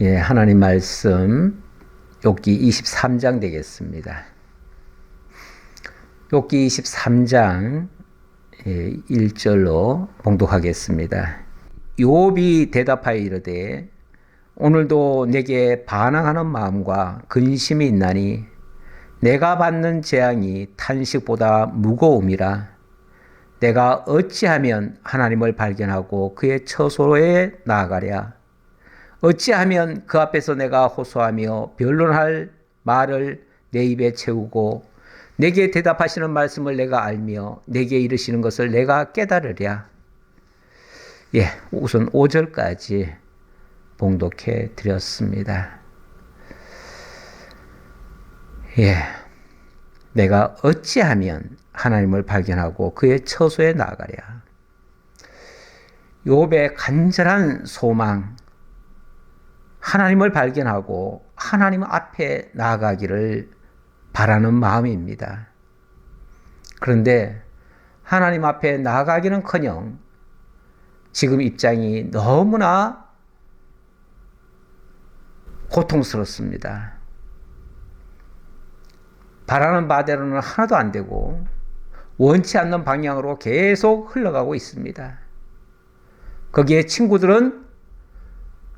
예, 하나님 말씀 욥기 23장 되겠습니다. 욥기 23장 1절로 봉독하겠습니다. 욥이 대답하여 이르되 오늘도 내게 반항하는 마음과 근심이 있나니 내가 받는 재앙이 탄식보다 무거움이라. 내가 어찌하면 하나님을 발견하고 그의 처소에 나아가랴. 어찌하면 그 앞에서 내가 호소하며 변론할 말을 내 입에 채우고 내게 대답하시는 말씀을 내가 알며 내게 이르시는 것을 내가 깨달으랴. 예, 우선 5절까지 봉독해 드렸습니다. 예, 내가 어찌하면 하나님을 발견하고 그의 처소에 나아가랴. 욥의 간절한 소망, 하나님을 발견하고 하나님 앞에 나아가기를 바라는 마음입니다. 그런데 하나님 앞에 나아가기는커녕 지금 입장이 너무나 고통스럽습니다. 바라는 바대로는 하나도 안 되고 원치 않는 방향으로 계속 흘러가고 있습니다. 거기에 친구들은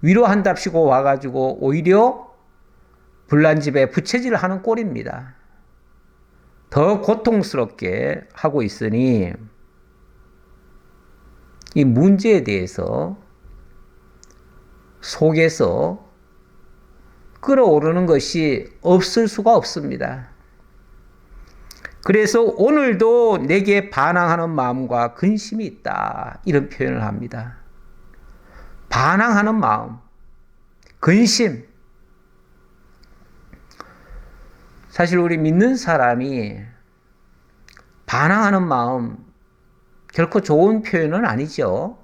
위로한답시고 와가지고 오히려 불난 집에 부채질을 하는 꼴입니다. 더 고통스럽게 하고 있으니 이 문제에 대해서 속에서 끓어오르는 것이 없을 수가 없습니다. 그래서 오늘도 내게 반항하는 마음과 근심이 있다, 이런 표현을 합니다. 반항하는 마음, 근심. 사실 우리 믿는 사람이 반항하는 마음 결코 좋은 표현은 아니죠.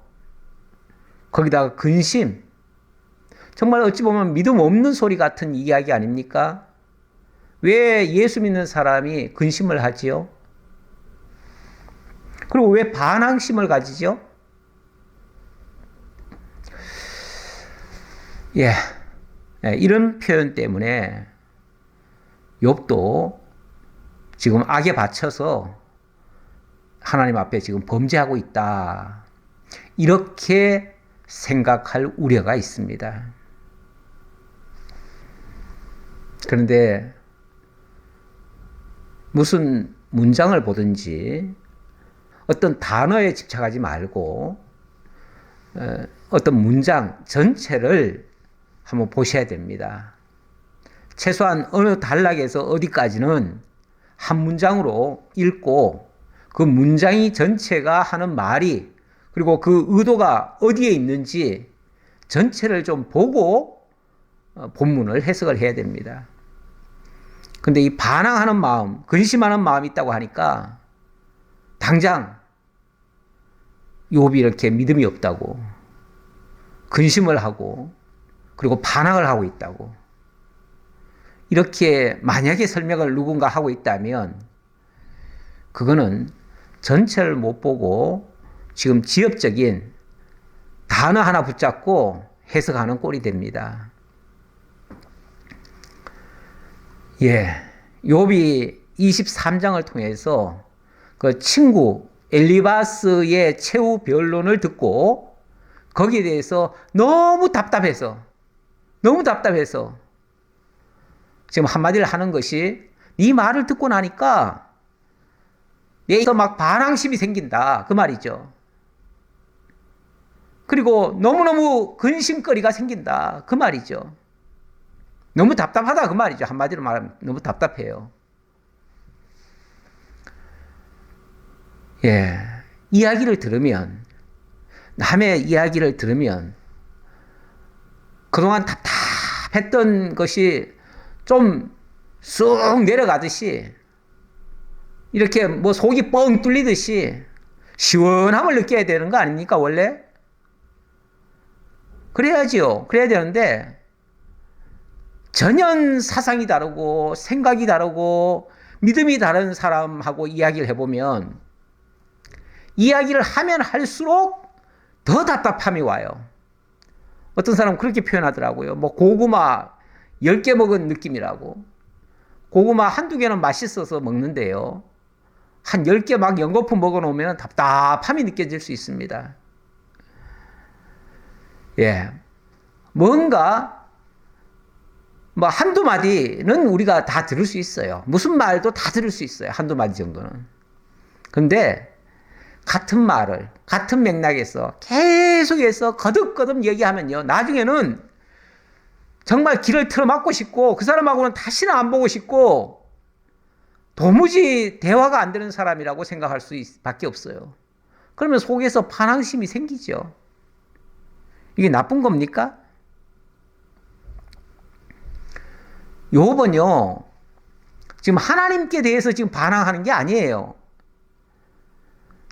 거기다가 근심. 정말 어찌 보면 믿음 없는 소리 같은 이야기 아닙니까? 왜 예수 믿는 사람이 근심을 하지요? 그리고 왜 반항심을 가지죠? 예, 이런 표현 때문에 욥도 지금 악에 받쳐서 하나님 앞에 지금 범죄하고 있다, 이렇게 생각할 우려가 있습니다. 그런데 무슨 문장을 보든지 어떤 단어에 집착하지 말고 어떤 문장 전체를 한번 보셔야 됩니다. 최소한 어느 단락에서 어디까지는 한 문장으로 읽고 그 문장이 전체가 하는 말이, 그리고 그 의도가 어디에 있는지 전체를 좀 보고 본문을 해석을 해야 됩니다. 근데 이 반항하는 마음, 근심하는 마음이 있다고 하니까 당장 욥이 이렇게 믿음이 없다고, 근심을 하고, 그리고 반항을 하고 있다고, 이렇게 만약에 설명을 누군가 하고 있다면 그거는 전체를 못 보고 지금 지엽적인 단어 하나 붙잡고 해석하는 꼴이 됩니다. 예, 욥이 23장을 통해서 그 친구 엘리바스의 최후 변론을 듣고 거기에 대해서 너무 답답해서 지금 한마디를 하는 것이, 네 말을 듣고 나니까 내가 막 반항심이 생긴다, 그 말이죠. 그리고 너무너무 근심거리가 생긴다, 그 말이죠. 너무 답답하다, 그 말이죠. 한마디로 말하면 너무 답답해요. 예, 남의 이야기를 들으면 그동안 답답했던 것이 좀 쑥 내려가듯이, 이렇게 뭐 속이 뻥 뚫리듯이 시원함을 느껴야 되는 거 아닙니까, 원래? 그래야지요. 그래야 되는데 전혀 사상이 다르고 생각이 다르고 믿음이 다른 사람하고 이야기를 해보면 이야기를 하면 할수록 더 답답함이 와요. 어떤 사람은 그렇게 표현하더라고요. 뭐 고구마 10개 먹은 느낌이라고. 고구마 한두 개는 맛있어서 먹는데요. 한 10개 막 연거푸 먹어놓으면 답답함이 느껴질 수 있습니다. 예. 뭔가, 뭐 한두 마디는 우리가 다 들을 수 있어요. 무슨 말도 다 들을 수 있어요. 한두 마디 정도는. 근데, 같은 말을, 같은 맥락에서 계속해서 거듭거듭 얘기하면요. 나중에는 정말 길을 틀어막고 싶고, 그 사람하고는 다시는 안 보고 싶고, 도무지 대화가 안 되는 사람이라고 생각할 수밖에 없어요. 그러면 속에서 반항심이 생기죠. 이게 나쁜 겁니까? 욥은요, 지금 하나님께 대해서 지금 반항하는 게 아니에요.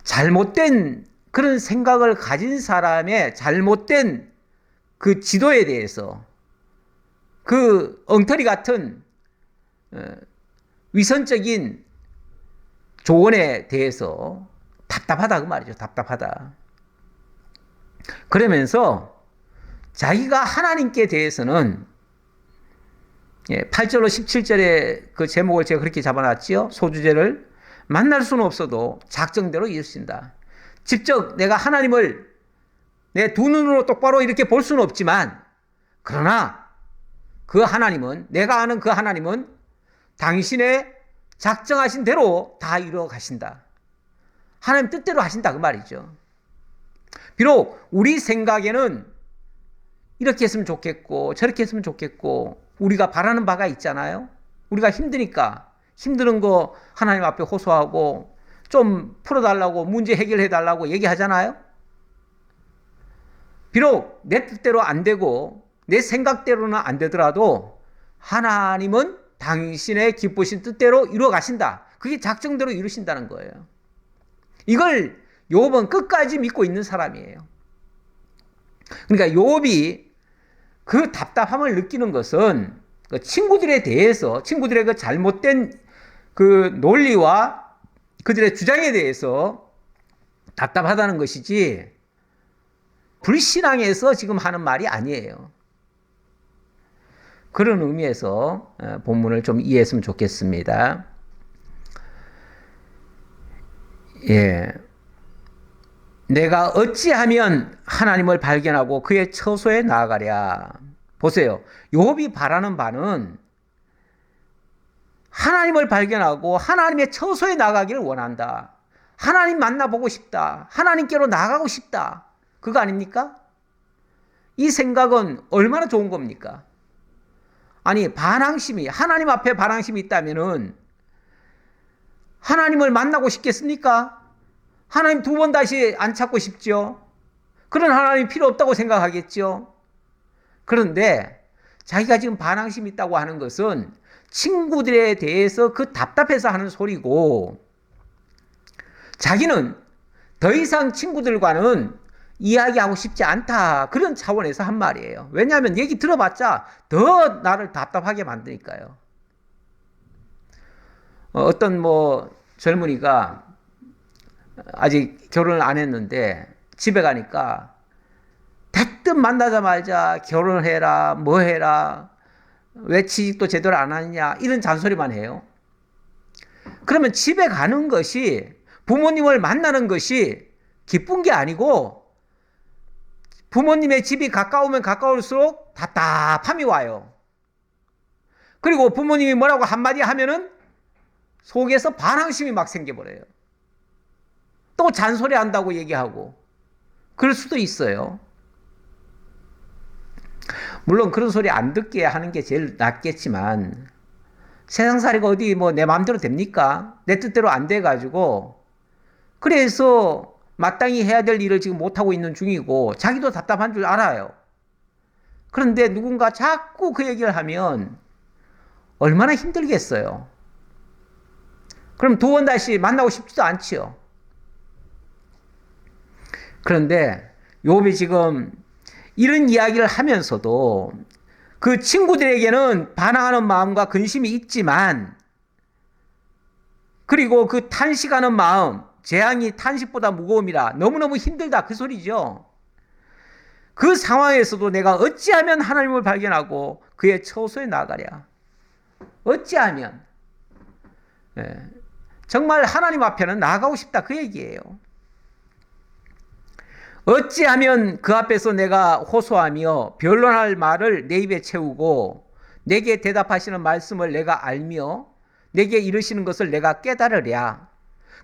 잘못된 그런 생각을 가진 사람의 잘못된 그 지도에 대해서, 그 엉터리 같은 위선적인 조언에 대해서 답답하다 그 말이죠. 답답하다. 그러면서 자기가 하나님께 대해서는 8절로 17절의 그 제목을 제가 그렇게 잡아놨지요. 소주제를 만날 수는 없어도 작정대로 이루신다. 직접 내가 하나님을 내 두 눈으로 똑바로 이렇게 볼 수는 없지만, 그러나 그 하나님은, 내가 아는 그 하나님은 당신의 작정하신 대로 다 이루어 가신다. 하나님 뜻대로 하신다 그 말이죠. 비록 우리 생각에는 이렇게 했으면 좋겠고 저렇게 했으면 좋겠고 우리가 바라는 바가 있잖아요. 우리가 힘드니까 힘드는 거 하나님 앞에 호소하고 좀 풀어달라고, 문제 해결해달라고 얘기하잖아요. 비록 내 뜻대로 안 되고 내 생각대로는 안 되더라도 하나님은 당신의 기쁘신 뜻대로 이루어 가신다. 그게 작정대로 이루신다는 거예요. 이걸 욥은 끝까지 믿고 있는 사람이에요. 그러니까 욥이 그 답답함을 느끼는 것은 그 친구들에 대해서, 친구들의 그 잘못된 그 논리와 그들의 주장에 대해서 답답하다는 것이지, 불신앙에서 지금 하는 말이 아니에요. 그런 의미에서 본문을 좀 이해했으면 좋겠습니다. 예. 내가 어찌하면 하나님을 발견하고 그의 처소에 나아가랴. 보세요. 욥이 바라는 바는 하나님을 발견하고 하나님의 처소에 나가기를 원한다. 하나님 만나보고 싶다. 하나님께로 나가고 싶다. 그거 아닙니까? 이 생각은 얼마나 좋은 겁니까? 아니, 반항심이, 하나님 앞에 반항심이 있다면은 하나님을 만나고 싶겠습니까? 하나님 두 번 다시 안 찾고 싶죠? 그런 하나님 필요 없다고 생각하겠죠? 그런데 자기가 지금 반항심이 있다고 하는 것은 친구들에 대해서 그 답답해서 하는 소리고, 자기는 더 이상 친구들과는 이야기하고 싶지 않다. 그런 차원에서 한 말이에요. 왜냐하면 얘기 들어봤자 더 나를 답답하게 만드니까요. 어떤 젊은이가 아직 결혼을 안 했는데 집에 가니까 대뜸 만나자마자 결혼을 해라, 뭐 해라, 왜 취직도 제대로 안 하느냐, 이런 잔소리만 해요. 그러면 집에 가는 것이, 부모님을 만나는 것이 기쁜 게 아니고, 부모님의 집이 가까우면 가까울수록 답답함이 와요. 그리고 부모님이 뭐라고 한마디 하면은 속에서 반항심이 막 생겨버려요. 또 잔소리 한다고 얘기하고, 그럴 수도 있어요. 물론 그런 소리 안 듣게 하는 게 제일 낫겠지만, 세상살이가 어디 내 마음대로 됩니까? 내 뜻대로 안 돼가지고, 그래서 마땅히 해야 될 일을 지금 못하고 있는 중이고, 자기도 답답한 줄 알아요. 그런데 누군가 자꾸 그 얘기를 하면 얼마나 힘들겠어요. 그럼 두 번 다시 만나고 싶지도 않지요. 그런데 욥이 지금 이런 이야기를 하면서도 그 친구들에게는 반항하는 마음과 근심이 있지만, 그리고 그 탄식하는 마음, 재앙이 탄식보다 무거움이라, 너무너무 힘들다 그 소리죠. 그 상황에서도 내가 어찌하면 하나님을 발견하고 그의 처소에 나아가랴. 어찌하면. 예. 정말 하나님 앞에는 나아가고 싶다 그 얘기예요. 어찌하면 그 앞에서 내가 호소하며 변론할 말을 내 입에 채우고 내게 대답하시는 말씀을 내가 알며 내게 이르시는 것을 내가 깨달으랴.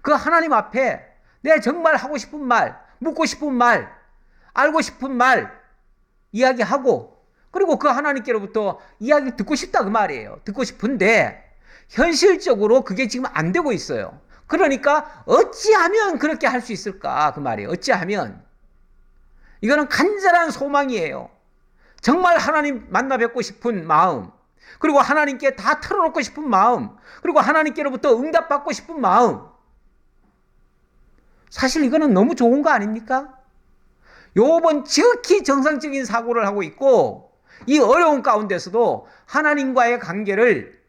그 하나님 앞에 내가 정말 하고 싶은 말, 묻고 싶은 말, 알고 싶은 말 이야기하고 그리고 그 하나님께로부터 이야기 듣고 싶다 그 말이에요. 듣고 싶은데 현실적으로 그게 지금 안 되고 있어요. 그러니까 어찌하면 그렇게 할 수 있을까 그 말이에요. 어찌하면. 이거는 간절한 소망이에요. 정말 하나님 만나 뵙고 싶은 마음, 그리고 하나님께 다 털어놓고 싶은 마음, 그리고 하나님께로부터 응답받고 싶은 마음. 사실 이거는 너무 좋은 거 아닙니까? 욥은 지극히 정상적인 사고를 하고 있고 이 어려운 가운데서도 하나님과의 관계를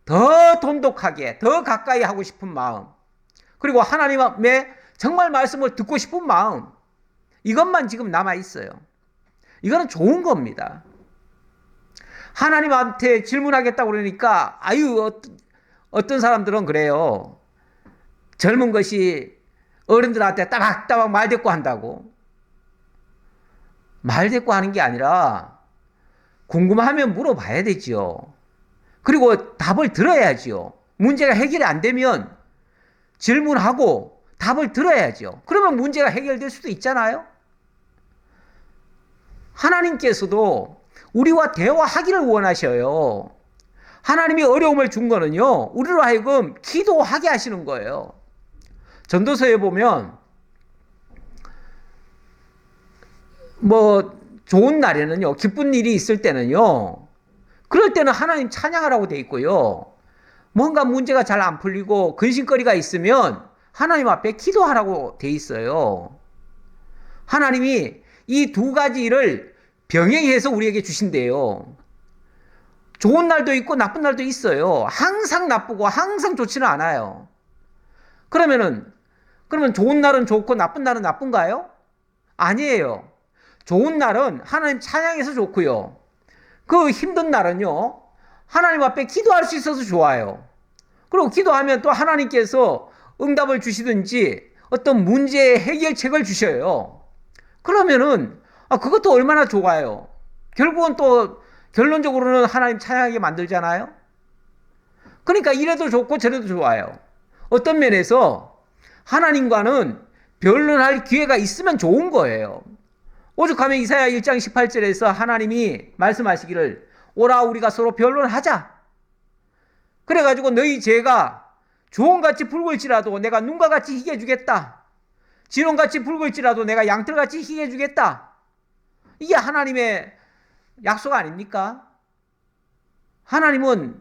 더 돈독하게, 더 가까이 하고 싶은 마음, 그리고 하나님의 정말 말씀을 듣고 싶은 마음, 이것만 지금 남아 있어요. 이거는 좋은 겁니다. 하나님한테 질문하겠다고 그러니까 어떤 사람들은 그래요. 젊은 것이 어른들한테 따박따박 말대꾸 한다고. 말대꾸 하는 게 아니라 궁금하면 물어봐야 되죠. 그리고 답을 들어야죠. 문제가 해결이 안 되면 질문하고 답을 들어야죠. 그러면 문제가 해결될 수도 있잖아요. 하나님께서도 우리와 대화하기를 원하셔요. 하나님이 어려움을 준 거는요, 우리로 하여금 기도하게 하시는 거예요. 전도서에 보면 좋은 날에는요, 기쁜 일이 있을 때는요, 그럴 때는 하나님 찬양하라고 돼 있고요. 뭔가 문제가 잘 안 풀리고 근심거리가 있으면 하나님 앞에 기도하라고 돼 있어요. 하나님이 이 두 가지를 병행해서 우리에게 주신대요. 좋은 날도 있고 나쁜 날도 있어요. 항상 나쁘고 항상 좋지는 않아요. 그러면 좋은 날은 좋고 나쁜 날은 나쁜가요? 아니에요. 좋은 날은 하나님 찬양해서 좋고요. 그 힘든 날은요, 하나님 앞에 기도할 수 있어서 좋아요. 그리고 기도하면 또 하나님께서 응답을 주시든지 어떤 문제의 해결책을 주셔요. 그러면은 그것도 얼마나 좋아요. 결국은 또 결론적으로는 하나님 찬양하게 만들잖아요. 그러니까 이래도 좋고 저래도 좋아요. 어떤 면에서 하나님과는 변론할 기회가 있으면 좋은 거예요. 오죽하면 이사야 1장 18절에서 하나님이 말씀하시기를 오라 우리가 서로 변론하자. 그래가지고 너희 죄가 주홍같이 붉을지라도 내가 눈과 같이 희게 해주겠다. 진홍같이 붉을지라도 내가 양털같이 희게 해주겠다. 이게 하나님의 약속 아닙니까? 하나님은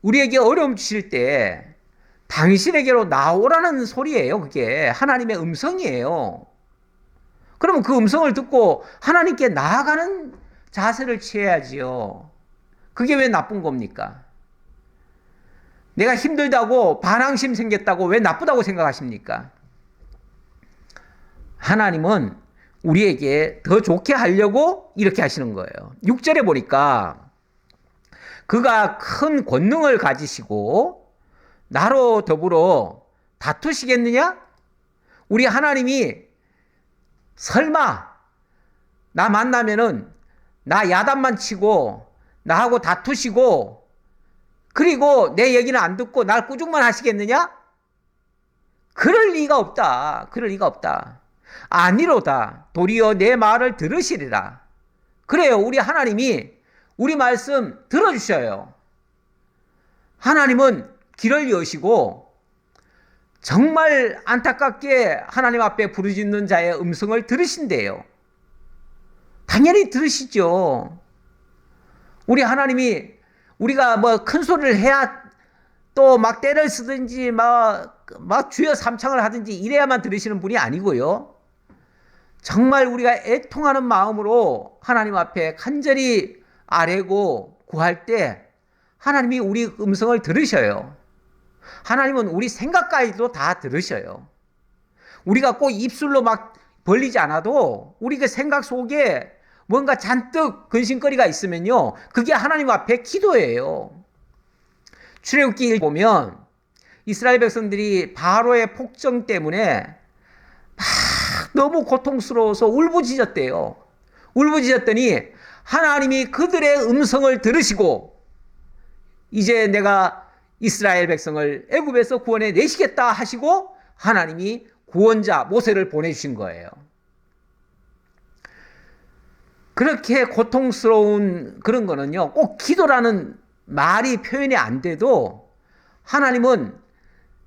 우리에게 어려움 주실 때 당신에게로 나오라는 소리예요. 그게 하나님의 음성이에요. 그러면 그 음성을 듣고 하나님께 나아가는 자세를 취해야지요. 그게 왜 나쁜 겁니까? 내가 힘들다고 반항심 생겼다고 왜 나쁘다고 생각하십니까? 하나님은 우리에게 더 좋게 하려고 이렇게 하시는 거예요. 6절에 보니까 그가 큰 권능을 가지시고 나로 더불어 다투시겠느냐? 우리 하나님이 설마 나 만나면은 나 야단만 치고 나하고 다투시고 그리고 내 얘기는 안 듣고 날 꾸중만 하시겠느냐? 그럴 리가 없다. 그럴 리가 없다. 아니로다. 도리어 내 말을 들으시리라. 그래요. 우리 하나님이 우리 말씀 들어주셔요. 하나님은 길을 여시고 정말 안타깝게 하나님 앞에 부르짖는 자의 음성을 들으신대요. 당연히 들으시죠. 우리 하나님이 우리가 큰 소리를 해야 또 막 때를 쓰든지 막 주여 삼창을 하든지 이래야만 들으시는 분이 아니고요. 정말 우리가 애통하는 마음으로 하나님 앞에 간절히 아뢰고 구할 때 하나님이 우리 음성을 들으셔요. 하나님은 우리 생각까지도 다 들으셔요. 우리가 꼭 입술로 막 벌리지 않아도 우리 그 생각 속에 뭔가 잔뜩 근심거리가 있으면요, 그게 하나님 앞에 기도예요. 출애굽기 보면 이스라엘 백성들이 바로의 폭정 때문에 막 너무 고통스러워서 울부짖었대요. 울부짖었더니 하나님이 그들의 음성을 들으시고 이제 내가 이스라엘 백성을 애굽에서 구원해 내시겠다 하시고 하나님이 구원자 모세를 보내주신 거예요. 그렇게 고통스러운 그런 거는요, 꼭 기도라는 말이 표현이 안 돼도 하나님은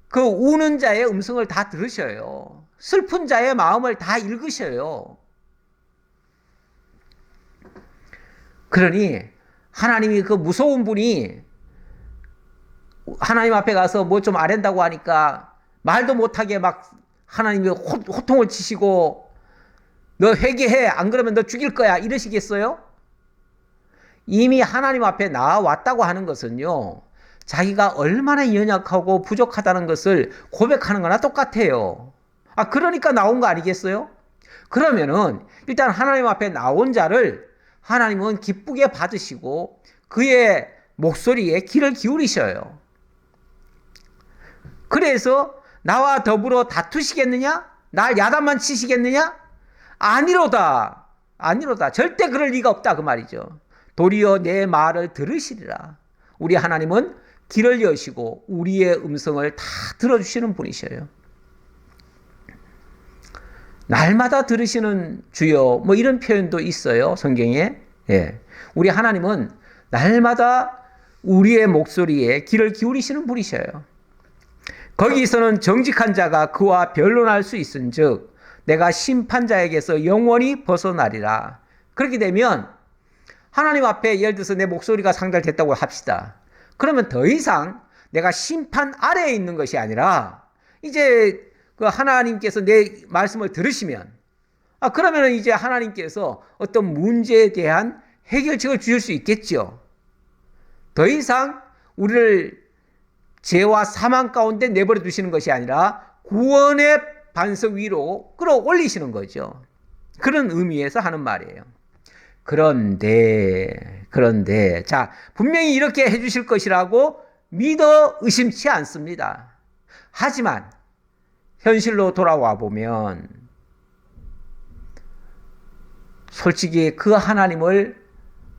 그 우는 자의 음성을 다 들으셔요. 슬픈 자의 마음을 다 읽으셔요. 그러니 하나님이 그 무서운 분이 하나님 앞에 가서 뭐 좀 아랜다고 하니까 말도 못하게 막 하나님이 호통을 치시고 너 회개해, 안 그러면 너 죽일 거야, 이러시겠어요? 이미 하나님 앞에 나왔다고 하는 것은요, 자기가 얼마나 연약하고 부족하다는 것을 고백하는 거나 똑같아요. 그러니까 나온 거 아니겠어요? 그러면은 일단 하나님 앞에 나온 자를 하나님은 기쁘게 받으시고 그의 목소리에 귀를 기울이셔요. 그래서 나와 더불어 다투시겠느냐? 날 야단만 치시겠느냐? 아니로다. 아니로다. 절대 그럴 리가 없다 그 말이죠. 도리어 내 말을 들으시리라. 우리 하나님은 귀를 여시고 우리의 음성을 다 들어주시는 분이셔요. 날마다 들으시는 주여, 뭐 이런 표현도 있어요, 성경에. 예. 우리 하나님은 날마다 우리의 목소리에 귀를 기울이시는 분이셔요. 거기서는 정직한 자가 그와 변론할 수 있은즉 내가 심판자에게서 영원히 벗어나리라. 그렇게 되면 하나님 앞에 예를 들어서 내 목소리가 상달됐다고 합시다. 그러면 더 이상 내가 심판 아래에 있는 것이 아니라 이제 그 하나님께서 내 말씀을 들으시면 그러면 이제 하나님께서 어떤 문제에 대한 해결책을 주실 수 있겠죠. 더 이상 우리를 죄와 사망 가운데 내버려 두시는 것이 아니라 구원의 반석 위로 끌어올리시는 거죠. 그런 의미에서 하는 말이에요. 그런데 자, 분명히 이렇게 해주실 것이라고 믿어 의심치 않습니다. 하지만 현실로 돌아와 보면 솔직히 그 하나님을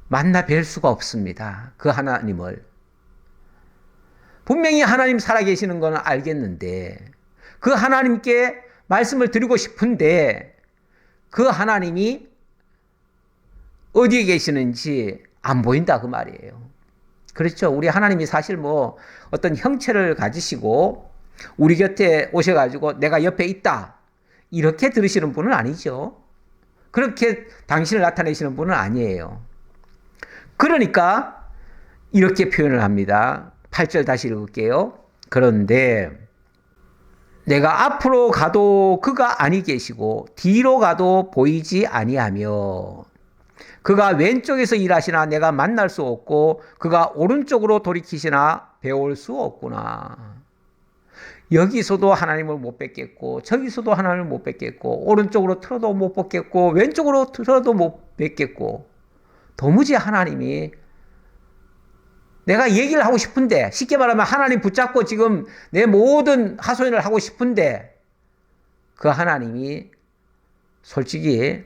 만나 뵐 수가 없습니다. 그 하나님을. 분명히 하나님 살아계시는 건 알겠는데 그 하나님께 말씀을 드리고 싶은데 그 하나님이 어디에 계시는지 안 보인다 그 말이에요. 그렇죠. 우리 하나님이 사실 뭐 어떤 형체를 가지시고 우리 곁에 오셔가지고 내가 옆에 있다 이렇게 들으시는 분은 아니죠. 그렇게 당신을 나타내시는 분은 아니에요. 그러니까 이렇게 표현을 합니다. 8절 다시 읽을게요. 그런데 내가 앞으로 가도 그가 아니 계시고 뒤로 가도 보이지 아니하며 그가 왼쪽에서 일하시나 내가 만날 수 없고 그가 오른쪽으로 돌이키시나 배울 수 없구나. 여기서도 하나님을 못 뵙겠고 저기서도 하나님을 못 뵙겠고 오른쪽으로 틀어도 못 뵙겠고 왼쪽으로 틀어도 못 뵙겠고 도무지 하나님이 내가 얘기를 하고 싶은데 쉽게 말하면 하나님 붙잡고 지금 내 모든 하소연을 하고 싶은데 그 하나님이 솔직히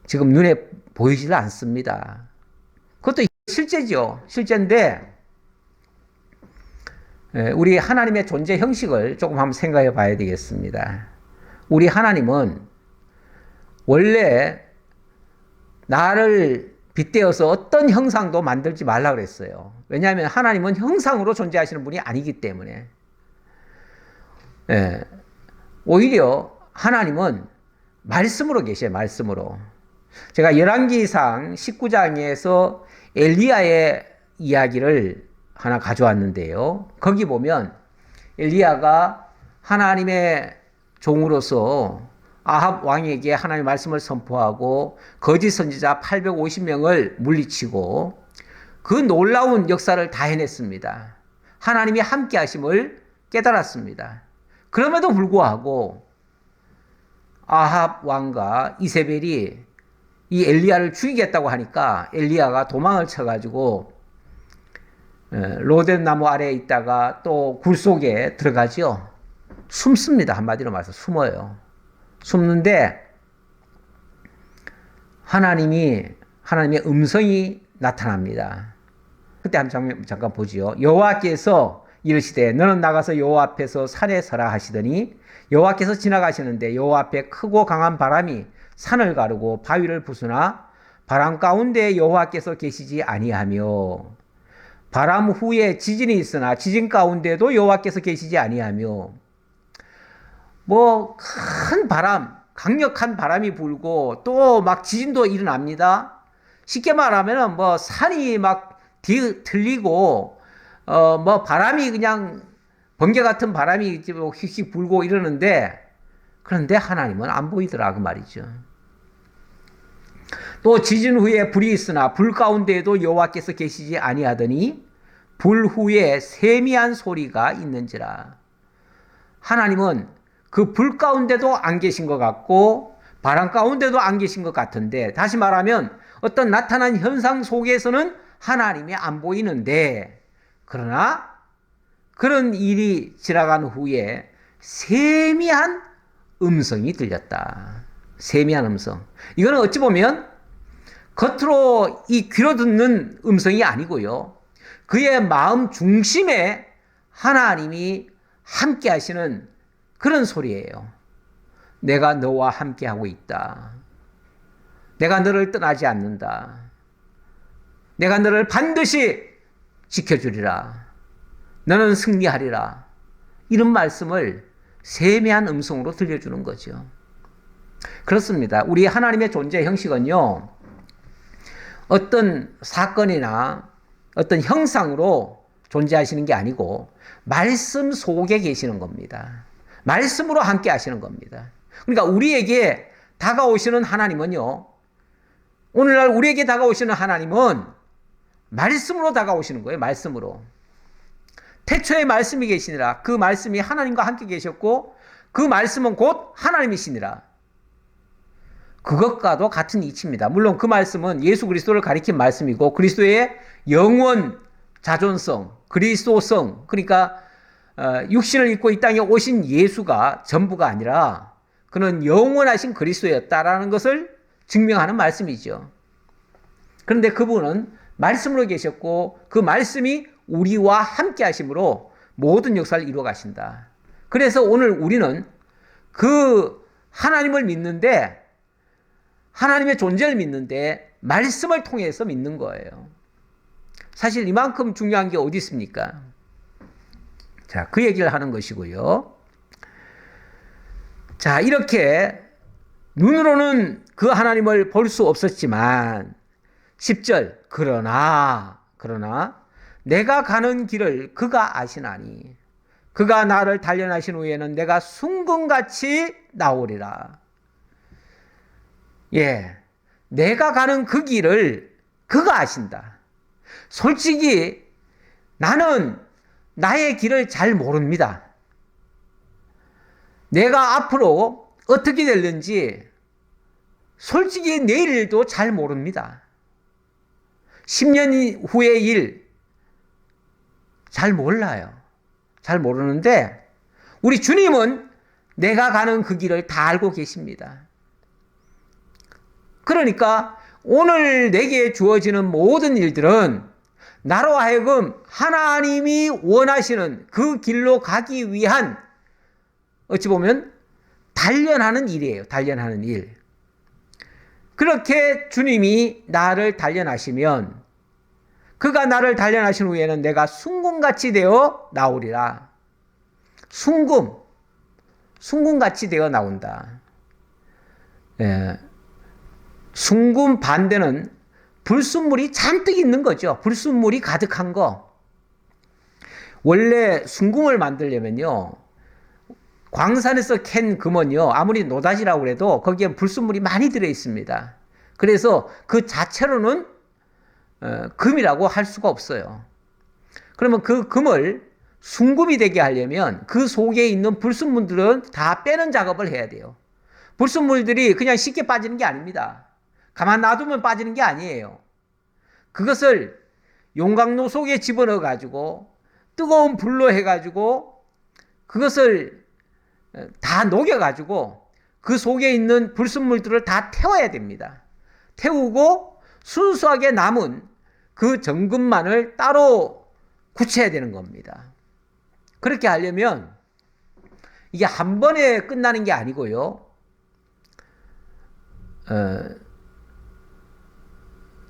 지금 눈에 보이질 않습니다. 그것도 실제죠. 실제인데 우리 하나님의 존재 형식을 조금 한번 생각해 봐야 되겠습니다. 우리 하나님은 원래 나를 빗대어서 어떤 형상도 만들지 말라 그랬어요. 왜냐하면 하나님은 형상으로 존재하시는 분이 아니기 때문에. 오히려 하나님은 말씀으로 계셔요. 말씀으로. 제가 열왕기상 19장에서 엘리야의 이야기를 하나 가져왔는데요. 거기 보면 엘리야가 하나님의 종으로서 아합 왕에게 하나님의 말씀을 선포하고 거짓 선지자 850명을 물리치고 그 놀라운 역사를 다 해냈습니다. 하나님이 함께 하심을 깨달았습니다. 그럼에도 불구하고 아합 왕과 이세벨이 이 엘리야를 죽이겠다고 하니까 엘리야가 도망을 쳐가지고 로뎀 나무 아래에 있다가 또 굴 속에 들어가죠. 숨습니다. 한마디로 말해서 숨어요. 숨는데 하나님의 음성이 나타납니다. 그때 한번 잠깐 보지요. 여호와께서 이르시되 너는 나가서 여호와 앞에서 산에 서라 하시더니 여호와께서 지나가시는데 여호와 앞에 크고 강한 바람이 산을 가르고 바위를 부수나 바람 가운데 여호와께서 계시지 아니하며 바람 후에 지진이 있으나 지진 가운데도 여호와께서 계시지 아니하며 뭐 큰 바람, 강력한 바람이 불고 또 막 지진도 일어납니다. 쉽게 말하면은 뭐 산이 막 틀리고 뭐 바람이 그냥 번개 같은 바람이 휙휙 불고 이러는데 그런데 하나님은 안 보이더라 그 말이죠. 또 지진 후에 불이 있으나 불 가운데에도 여호와께서 계시지 아니하더니 불 후에 세미한 소리가 있는지라. 하나님은 그 불 가운데도 안 계신 것 같고 바람 가운데도 안 계신 것 같은데, 다시 말하면 어떤 나타난 현상 속에서는 하나님이 안 보이는데, 그러나 그런 일이 지나간 후에 세미한 음성이 들렸다. 세미한 음성. 이거는 어찌 보면 겉으로 이 귀로 듣는 음성이 아니고요, 그의 마음 중심에 하나님이 함께 하시는 그런 소리예요. 내가 너와 함께 하고 있다. 내가 너를 떠나지 않는다. 내가 너를 반드시 지켜주리라. 너는 승리하리라. 이런 말씀을 세미한 음성으로 들려주는 거죠. 그렇습니다. 우리 하나님의 존재 형식은요, 어떤 사건이나 어떤 형상으로 존재하시는 게 아니고 말씀 속에 계시는 겁니다. 말씀으로 함께 하시는 겁니다. 그러니까 우리에게 다가오시는 하나님은요, 오늘날 우리에게 다가오시는 하나님은 말씀으로 다가오시는 거예요. 말씀으로. 태초에 말씀이 계시니라. 그 말씀이 하나님과 함께 계셨고 그 말씀은 곧 하나님이시니라. 그것과도 같은 이치입니다. 물론 그 말씀은 예수 그리스도를 가리킨 말씀이고 그리스도의 영원 자존성, 그리스도성, 그러니까 육신을 입고 이 땅에 오신 예수가 전부가 아니라 그는 영원하신 그리스도였다라는 것을 증명하는 말씀이죠. 그런데 그분은 말씀으로 계셨고 그 말씀이 우리와 함께 하심으로 모든 역사를 이루어 가신다. 그래서 오늘 우리는 그 하나님을 믿는데, 하나님의 존재를 믿는데 말씀을 통해서 믿는 거예요. 사실 이만큼 중요한 게 어디 있습니까? 자, 그 얘기를 하는 것이고요. 자, 이렇게 눈으로는 그 하나님을 볼 수 없었지만 10절 그러나 내가 가는 길을 그가 아시나니 그가 나를 단련하신 후에는 내가 순금같이 나오리라. 예, 내가 가는 그 길을 그가 아신다. 솔직히 나는 나의 길을 잘 모릅니다. 내가 앞으로 어떻게 될는지 솔직히 내일도 잘 모릅니다. 10년 후의 일 잘 몰라요. 잘 모르는데 우리 주님은 내가 가는 그 길을 다 알고 계십니다. 그러니까 오늘 내게 주어지는 모든 일들은 나로 하여금 하나님이 원하시는 그 길로 가기 위한 어찌 보면 단련하는 일이에요. 단련하는 일. 그렇게 주님이 나를 단련하시면 그가 나를 단련하신 후에는 내가 순금같이 되어 나오리라. 순금같이 되어 나온다. 예. 순금 반대는 불순물이 잔뜩 있는 거죠. 불순물이 가득한 거. 원래 순금을 만들려면요, 광산에서 캔 금은요, 아무리 노다지라고 해도 거기에 불순물이 많이 들어 있습니다. 그래서 그 자체로는 금이라고 할 수가 없어요. 그러면 그 금을 순금이 되게 하려면 그 속에 있는 불순물들은 다 빼는 작업을 해야 돼요. 불순물들이 그냥 쉽게 빠지는 게 아닙니다. 가만 놔두면 빠지는 게 아니에요. 그것을 용광로 속에 집어넣어 가지고 뜨거운 불로 해 가지고 그것을 다 녹여 가지고 그 속에 있는 불순물들을 다 태워야 됩니다. 태우고 순수하게 남은 그 정금만을 따로 굳혀야 되는 겁니다. 그렇게 하려면 이게 한 번에 끝나는 게 아니고요.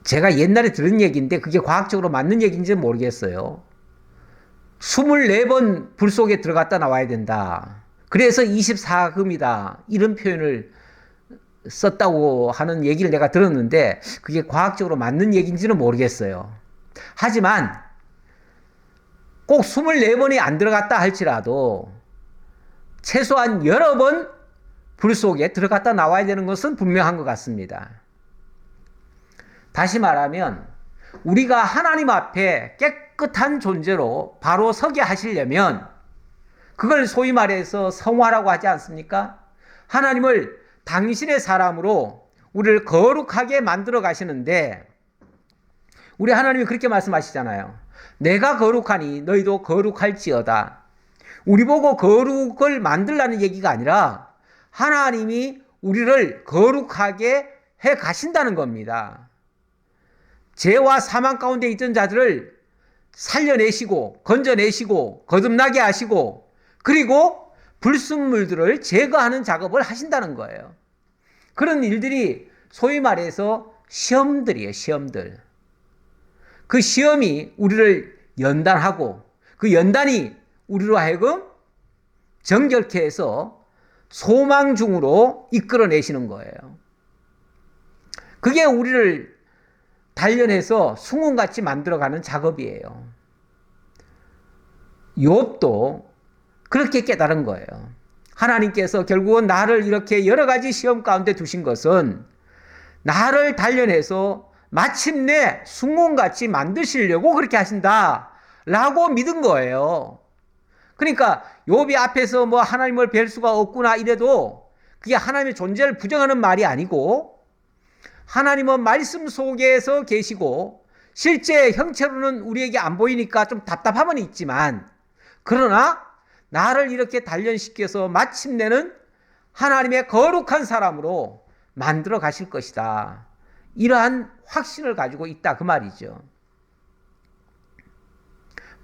제가 옛날에 들은 얘기인데 그게 과학적으로 맞는 얘기인지는 모르겠어요. 24번 불 속에 들어갔다 나와야 된다. 그래서 24금이다. 이런 표현을 썼다고 하는 얘기를 내가 들었는데 그게 과학적으로 맞는 얘기인지는 모르겠어요. 하지만 꼭 24번이 안 들어갔다 할지라도 최소한 여러 번 불 속에 들어갔다 나와야 되는 것은 분명한 것 같습니다. 다시 말하면 우리가 하나님 앞에 깨끗한 존재로 바로 서게 하시려면 그걸 소위 말해서 성화라고 하지 않습니까? 하나님을 당신의 사람으로 우리를 거룩하게 만들어 가시는데 우리 하나님이 그렇게 말씀하시잖아요. 내가 거룩하니 너희도 거룩할지어다. 우리 보고 거룩을 만들라는 얘기가 아니라 하나님이 우리를 거룩하게 해 가신다는 겁니다. 죄와 사망 가운데 있던 자들을 살려내시고 건져내시고 거듭나게 하시고 그리고 불순물들을 제거하는 작업을 하신다는 거예요. 그런 일들이 소위 말해서 시험들이에요. 시험들. 그 시험이 우리를 연단하고 그 연단이 우리로 하여금 정결케 해서 소망 중으로 이끌어내시는 거예요. 그게 우리를 단련해서 숭은같이 만들어가는 작업이에요. 욥도 그렇게 깨달은 거예요. 하나님께서 결국은 나를 이렇게 여러 가지 시험 가운데 두신 것은 나를 단련해서 마침내 숭은같이 만드시려고 그렇게 하신다라고 믿은 거예요. 그러니까 욥이 앞에서 뭐 하나님을 뵐 수가 없구나 이래도 그게 하나님의 존재를 부정하는 말이 아니고 하나님은 말씀 속에서 계시고 실제 형체로는 우리에게 안 보이니까 좀 답답함은 있지만 그러나 나를 이렇게 단련시켜서 마침내는 하나님의 거룩한 사람으로 만들어 가실 것이다. 이러한 확신을 가지고 있다 그 말이죠.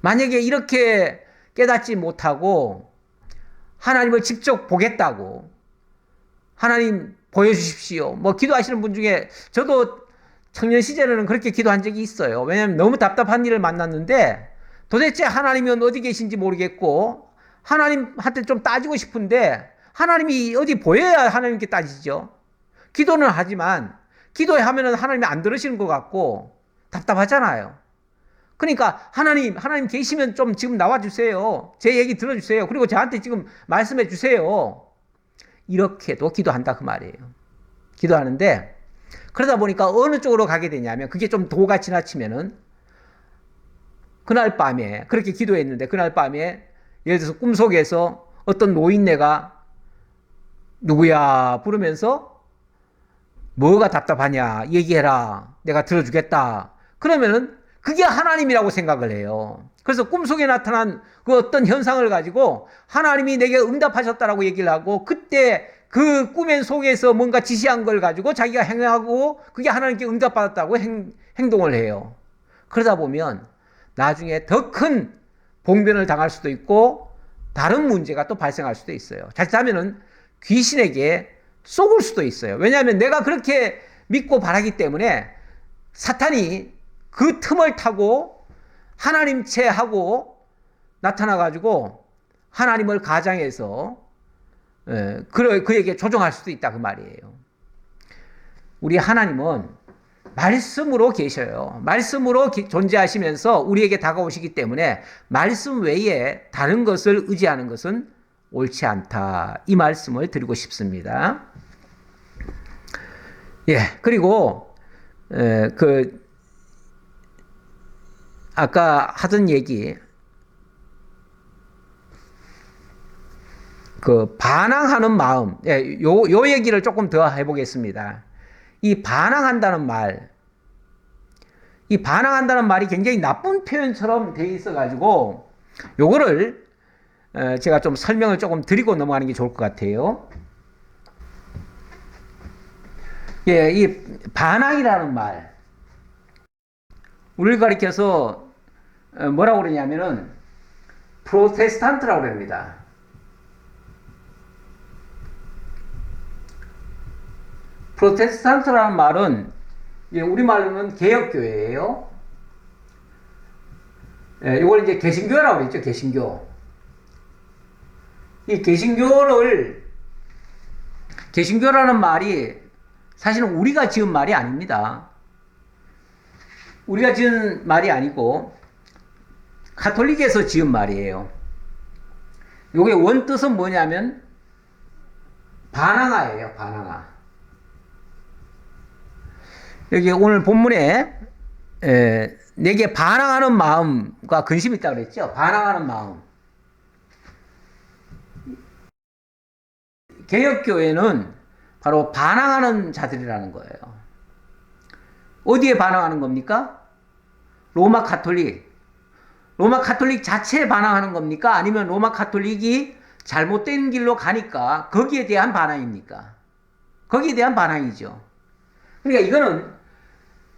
만약에 이렇게 깨닫지 못하고 하나님을 직접 보겠다고 하나님 보여주십시오. 뭐 기도하시는 분 중에 저도 청년 시절에는 그렇게 기도한 적이 있어요. 왜냐하면 너무 답답한 일을 만났는데 도대체 하나님은 어디 계신지 모르겠고 하나님한테 좀 따지고 싶은데 하나님이 어디 보여야 하나님께 따지죠. 기도는 하지만 기도하면 하나님이 안 들으시는 것 같고 답답하잖아요. 그러니까 하나님 계시면 좀 지금 나와주세요. 제 얘기 들어주세요. 그리고 저한테 지금 말씀해 주세요. 이렇게도 기도한다 그 말이에요. 기도하는데 그러다 보니까 어느 쪽으로 가게 되냐면 그게 좀 도가 지나치면은 그날 밤에 그렇게 기도했는데 그날 밤에 예를 들어서 꿈속에서 어떤 노인네가 누구야 부르면서 뭐가 답답하냐 얘기해라 내가 들어주겠다 그러면은 그게 하나님이라고 생각을 해요. 그래서 꿈속에 나타난 그 어떤 현상을 가지고 하나님이 내게 응답하셨다라고 얘기를 하고 그때 그 꿈의 속에서 뭔가 지시한 걸 가지고 자기가 행하고 그게 하나님께 응답받았다고 행동을 해요. 그러다 보면 나중에 더 큰 봉변을 당할 수도 있고 다른 문제가 또 발생할 수도 있어요. 자칫하면은 귀신에게 속을 수도 있어요. 왜냐하면 내가 그렇게 믿고 바라기 때문에 사탄이 그 틈을 타고 하나님체 하고 나타나가지고 하나님을 가장해서 그에게 조종할 수도 있다 그 말이에요. 우리 하나님은 말씀으로 계셔요. 말씀으로 존재하시면서 우리에게 다가오시기 때문에 말씀 외에 다른 것을 의지하는 것은 옳지 않다. 이 말씀을 드리고 싶습니다. 예, 그리고 아까 하던 얘기 그 반항하는 마음, 요 얘기를 조금 더 해보겠습니다. 이 반항한다는 말, 이 반항한다는 말이 굉장히 나쁜 표현처럼 돼 있어가지고 요거를 제가 좀 설명을 조금 드리고 넘어가는 게 좋을 것 같아요. 예, 이 반항이라는 말, 우리를 가리켜서 뭐라고 그러냐면은 프로테스탄트라고 그럽니다. 프로테스탄트라는 말은 우리말로는 개혁교회예요. 이걸 이제 개신교라고 그랬죠. 개신교. 이 개신교라는 말이 사실은 우리가 지은 말이 아닙니다. 우리가 지은 말이 아니고 가톨릭에서 지은 말이에요. 요게 원뜻은 뭐냐면 반항아예요. 반항아. 여기 오늘 본문에 내게 반항하는 마음과 근심이 있다고 그랬죠. 반항하는 마음. 개혁교회는 바로 반항하는 자들이라는 거예요. 어디에 반항하는 겁니까? 로마 카톨릭. 로마 카톨릭 자체에 반항하는 겁니까? 아니면 로마 카톨릭이 잘못된 길로 가니까 거기에 대한 반항입니까? 거기에 대한 반항이죠. 그러니까 이거는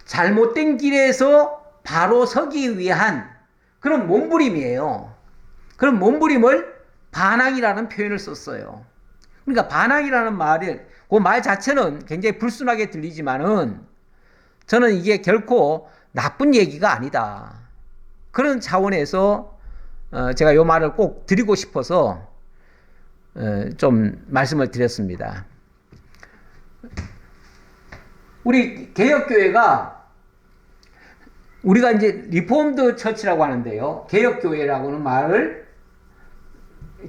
잘못된 길에서 바로 서기 위한 그런 몸부림이에요. 그런 몸부림을 반항이라는 표현을 썼어요. 그러니까 반항이라는 말을, 그 말 자체는 굉장히 불순하게 들리지만은 저는 이게 결코 나쁜 얘기가 아니다. 그런 차원에서 제가 이 말을 꼭 드리고 싶어서 좀 말씀을 드렸습니다. 우리 개혁교회가 우리가 이제 리폼드 처치라고 하는데요. 개혁교회라고는 말을,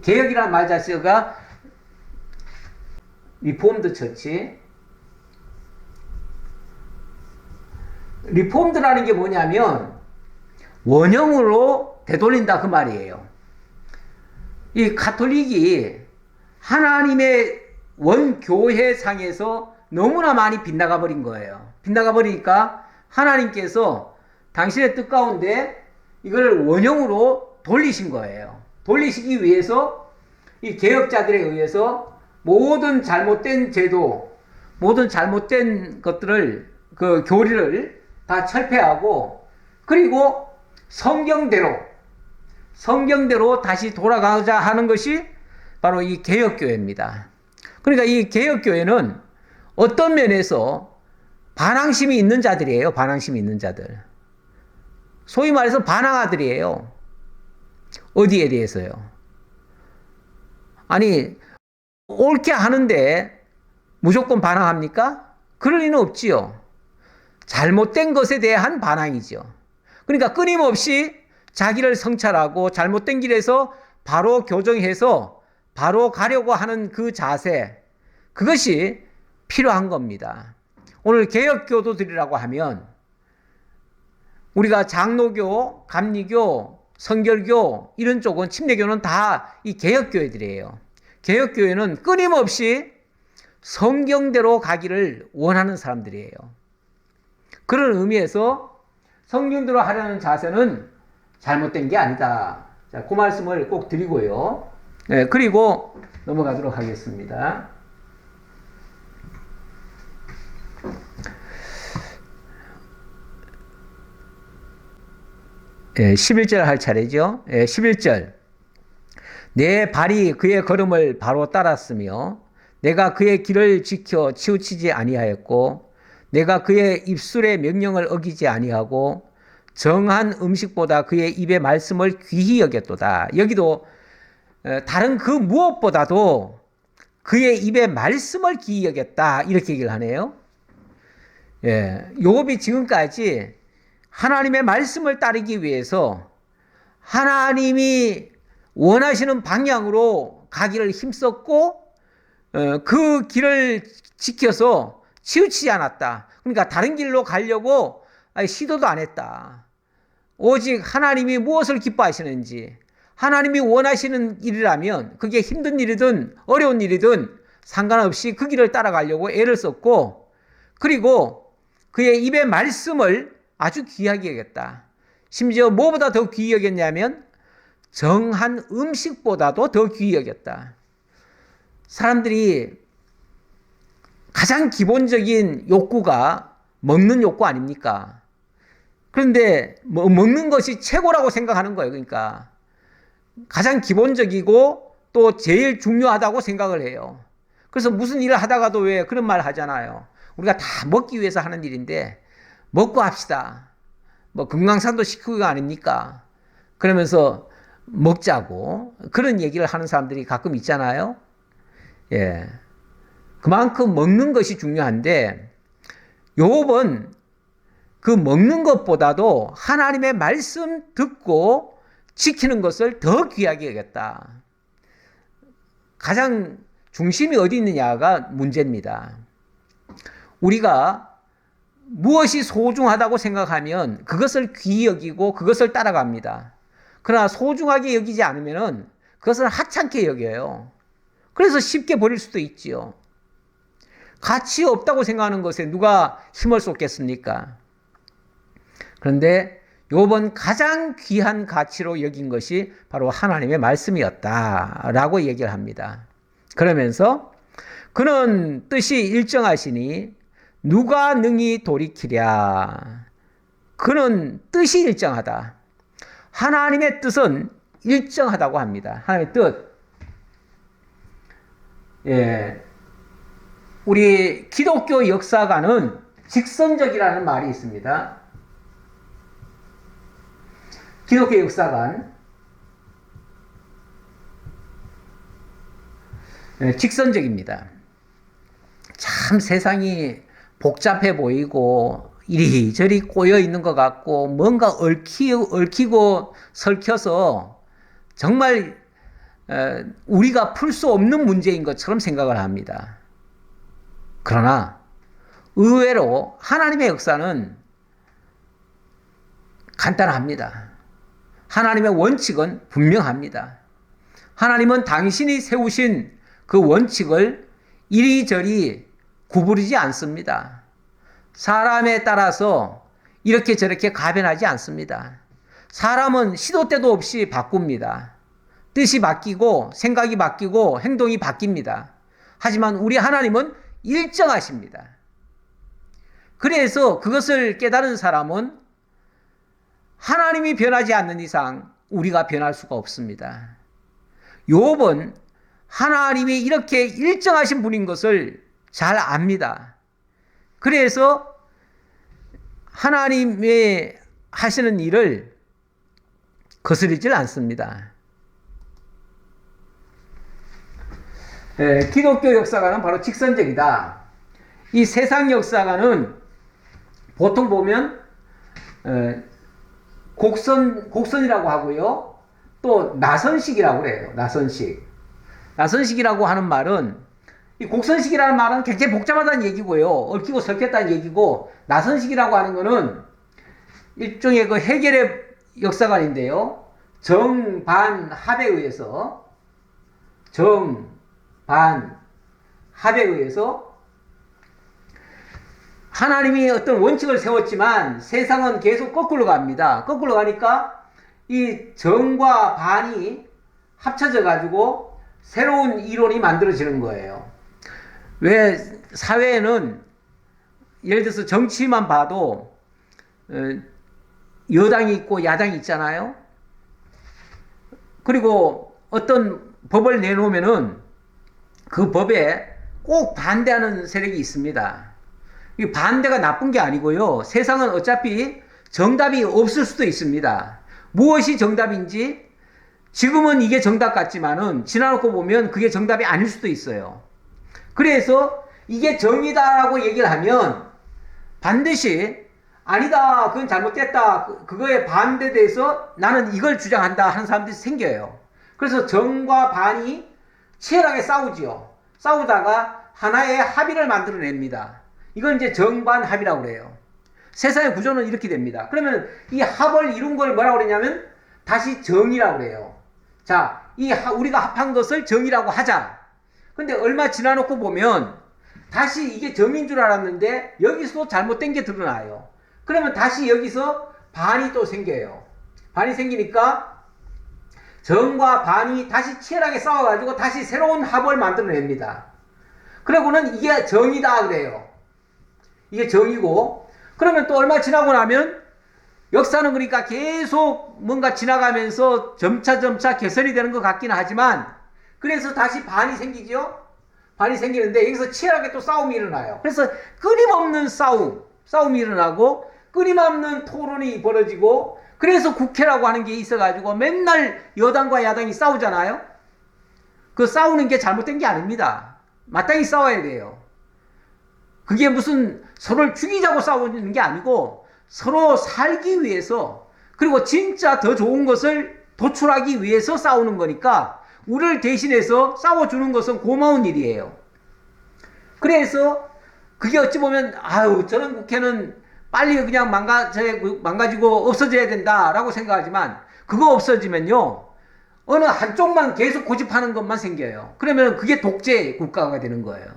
개혁이라는 말 자체가 리폼드 처치. 리폼드라는 게 뭐냐면 원형으로 되돌린다 그 말이에요. 이 가톨릭이 하나님의 원교회상에서 너무나 많이 빗나가 버린 거예요. 빗나가 버리니까 하나님께서 당신의 뜻 가운데 이걸 원형으로 돌리신 거예요. 돌리시기 위해서 이 개혁자들에 의해서 모든 잘못된 제도, 모든 잘못된 것들을, 그 교리를 다 철폐하고, 그리고 성경대로 다시 돌아가자 하는 것이 바로 이 개혁교회입니다. 그러니까 이 개혁교회는 어떤 면에서 반항심이 있는 자들이에요. 반항심이 있는 자들. 소위 말해서 반항아들이에요. 어디에 대해서요? 아니, 옳게 하는데 무조건 반항합니까? 그럴 리는 없지요. 잘못된 것에 대한 반항이죠. 그러니까 끊임없이 자기를 성찰하고 잘못된 길에서 바로 교정해서 바로 가려고 하는 그 자세, 그것이 필요한 겁니다. 오늘 개혁교도들이라고 하면 우리가 장로교, 감리교, 성결교 이런 쪽은, 침례교는 다 이 개혁교회들이에요. 개혁교회는 끊임없이 성경대로 가기를 원하는 사람들이에요. 그런 의미에서 성경대로 하려는 자세는 잘못된 게 아니다. 자, 그 말씀을 꼭 드리고요. 네, 그리고 넘어가도록 하겠습니다. 11절 할 차례죠. 11절. 내 발이 그의 걸음을 바로 따랐으며 내가 그의 길을 지켜 치우치지 아니하였고 내가 그의 입술의 명령을 어기지 아니하고 정한 음식보다 그의 입의 말씀을 귀히 여겼도다. 여기도 다른 그 무엇보다도 그의 입의 말씀을 귀히 여겼다, 이렇게 얘기를 하네요. 요업이 지금까지 하나님의 말씀을 따르기 위해서 하나님이 원하시는 방향으로 가기를 힘썼고 그 길을 지켜서 치우치지 않았다. 그러니까 다른 길로 가려고 시도도 안 했다. 오직 하나님이 무엇을 기뻐하시는지, 하나님이 원하시는 일이라면 그게 힘든 일이든 어려운 일이든 상관없이 그 길을 따라가려고 애를 썼고, 그리고 그의 입의 말씀을 아주 귀하게 여겼다. 심지어 뭐보다 더 귀히 여겼냐면 정한 음식보다도 더 귀히 여겼다. 사람들이 가장 기본적인 욕구가 먹는 욕구 아닙니까? 그런데 먹는 것이 최고라고 생각하는 거예요. 그러니까 가장 기본적이고 또 제일 중요하다고 생각을 해요. 그래서 무슨 일을 하다가도 왜 그런 말 하잖아요. 우리가 다 먹기 위해서 하는 일인데 먹고 합시다. 뭐 금강산도 식후가 아닙니까? 그러면서 먹자고 그런 얘기를 하는 사람들이 가끔 있잖아요. 예. 그만큼 먹는 것이 중요한데 욥은 그 먹는 것보다도 하나님의 말씀 듣고 지키는 것을 더 귀하게 여겼다. 가장 중심이 어디 있느냐가 문제입니다. 우리가 무엇이 소중하다고 생각하면 그것을 귀히 여기고 그것을 따라갑니다. 그러나 소중하게 여기지 않으면 그것을 하찮게 여겨요. 그래서 쉽게 버릴 수도 있지요. 가치 없다고 생각하는 것에 누가 힘을 쏟겠습니까? 그런데 욥은 가장 귀한 가치로 여긴 것이 바로 하나님의 말씀이었다라고 얘기를 합니다. 그러면서 그는 뜻이 일정하시니 누가 능히 돌이키랴. 그는 뜻이 일정하다. 하나님의 뜻은 일정하다고 합니다. 하나님의 뜻. 예. 우리 기독교 역사가는 직선적이라는 말이 있습니다. 기독교 역사관. 예, 직선적입니다. 참 세상이 복잡해 보이고 이리저리 꼬여 있는 것 같고 뭔가 얽히고 설켜서 정말 우리가 풀 수 없는 문제인 것처럼 생각을 합니다. 그러나 의외로 하나님의 역사는 간단합니다. 하나님의 원칙은 분명합니다. 하나님은 당신이 세우신 그 원칙을 이리저리 구부리지 않습니다. 사람에 따라서 이렇게 저렇게 가변하지 않습니다. 사람은 시도 때도 없이 바꿉니다. 뜻이 바뀌고 생각이 바뀌고 행동이 바뀝니다. 하지만 우리 하나님은 일정하십니다. 그래서 그것을 깨달은 사람은 하나님이 변하지 않는 이상 우리가 변할 수가 없습니다. 욥은 하나님이 이렇게 일정하신 분인 것을 잘 압니다. 그래서 하나님의 하시는 일을 거스르질 않습니다. 기독교 역사가는 바로 직선적이다. 이 세상 역사가는 보통 보면 곡선이라고 하고요. 또 나선식이라고 그래요. 나선식이라고 하는 말은 이 곡선식이라는 말은 굉장히 복잡하다는 얘기고요. 얽히고 설켰다는 얘기고, 나선식이라고 하는 것은 일종의 그 해결의 역사관인데요. 정반합에 의해서 하나님이 어떤 원칙을 세웠지만 세상은 계속 거꾸로 갑니다. 거꾸로 가니까 이 정과 반이 합쳐져 가지고 새로운 이론이 만들어지는 거예요. 왜 사회에는 예를 들어서 정치만 봐도 여당이 있고 야당이 있잖아요. 그리고 어떤 법을 내놓으면은 그 법에 꼭 반대하는 세력이 있습니다. 이 반대가 나쁜 게 아니고요. 세상은 어차피 정답이 없을 수도 있습니다. 무엇이 정답인지 지금은 이게 정답 같지만은 지나놓고 보면 그게 정답이 아닐 수도 있어요. 그래서 이게 정의다라고 얘기를 하면 반드시 아니다, 그건 잘못됐다, 그거에 반대돼서 나는 이걸 주장한다 하는 사람들이 생겨요. 그래서 정과 반이 치열하게 싸우지요. 싸우다가 하나의 합의를 만들어냅니다. 이건 이제 정반합이라고 그래요. 세상의 구조는 이렇게 됩니다. 그러면 이 합을 이룬 걸 뭐라고 그러냐면 다시 정의라고 그래요. 자, 우리가 합한 것을 정의라고 하자. 근데 얼마 지나놓고 보면 다시 이게 정인 줄 알았는데 여기서도 잘못된 게 드러나요. 그러면 다시 여기서 반이 또 생겨요. 반이 생기니까 정과 반이 다시 치열하게 싸워가지고 다시 새로운 합을 만들어냅니다. 그러고는 이게 정이다 그래요. 이게 정이고, 그러면 또 얼마 지나고 나면 역사는 그러니까 계속 뭔가 지나가면서 점차 개선이 되는 것 같기는 하지만, 그래서 다시 반이 생기죠. 반이 생기는데 여기서 치열하게 또 싸움이 일어나요. 그래서 끊임없는 싸움이 일어나고 끊임없는 토론이 벌어지고, 그래서 국회라고 하는 게 있어가지고 맨날 여당과 야당이 싸우잖아요. 그 싸우는 게 잘못된 게 아닙니다. 마땅히 싸워야 돼요. 그게 무슨 서로를 죽이자고 싸우는 게 아니고 서로 살기 위해서, 그리고 진짜 더 좋은 것을 도출하기 위해서 싸우는 거니까 우리를 대신해서 싸워주는 것은 고마운 일이에요. 그래서 그게 어찌 보면 저런 국회는 빨리 그냥 망가지고 없어져야 된다라고 생각하지만, 그거 없어지면요 어느 한쪽만 계속 고집하는 것만 생겨요. 그러면 그게 독재 국가가 되는 거예요.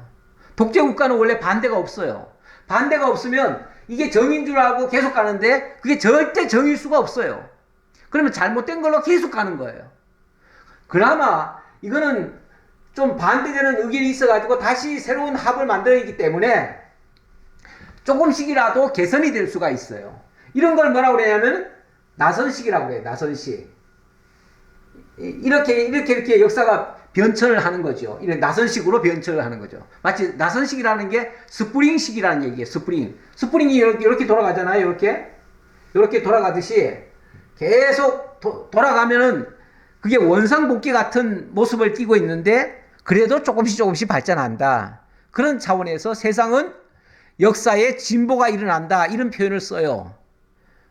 독재 국가는 원래 반대가 없어요. 반대가 없으면 이게 정인 줄 알고 계속 가는데 그게 절대 정일 수가 없어요. 그러면 잘못된 걸로 계속 가는 거예요. 그나마 이거는 좀 반대되는 의견이 있어가지고 다시 새로운 합을 만들어내기 때문에 조금씩이라도 개선이 될 수가 있어요. 이런 걸 뭐라고 그러냐면 나선식이라고 그래요. 나선식. 이렇게 역사가 변천을 하는 거죠. 이런 나선식으로 변천을 하는 거죠. 마치 나선식이라는 게 스프링식이라는 얘기예요. 스프링이 이렇게 돌아가잖아요. 이렇게 돌아가듯이 계속 돌아가면은 그게 원상복귀 같은 모습을 띠고 있는데, 그래도 조금씩 발전한다. 그런 차원에서 세상은 역사에 진보가 일어난다, 이런 표현을 써요.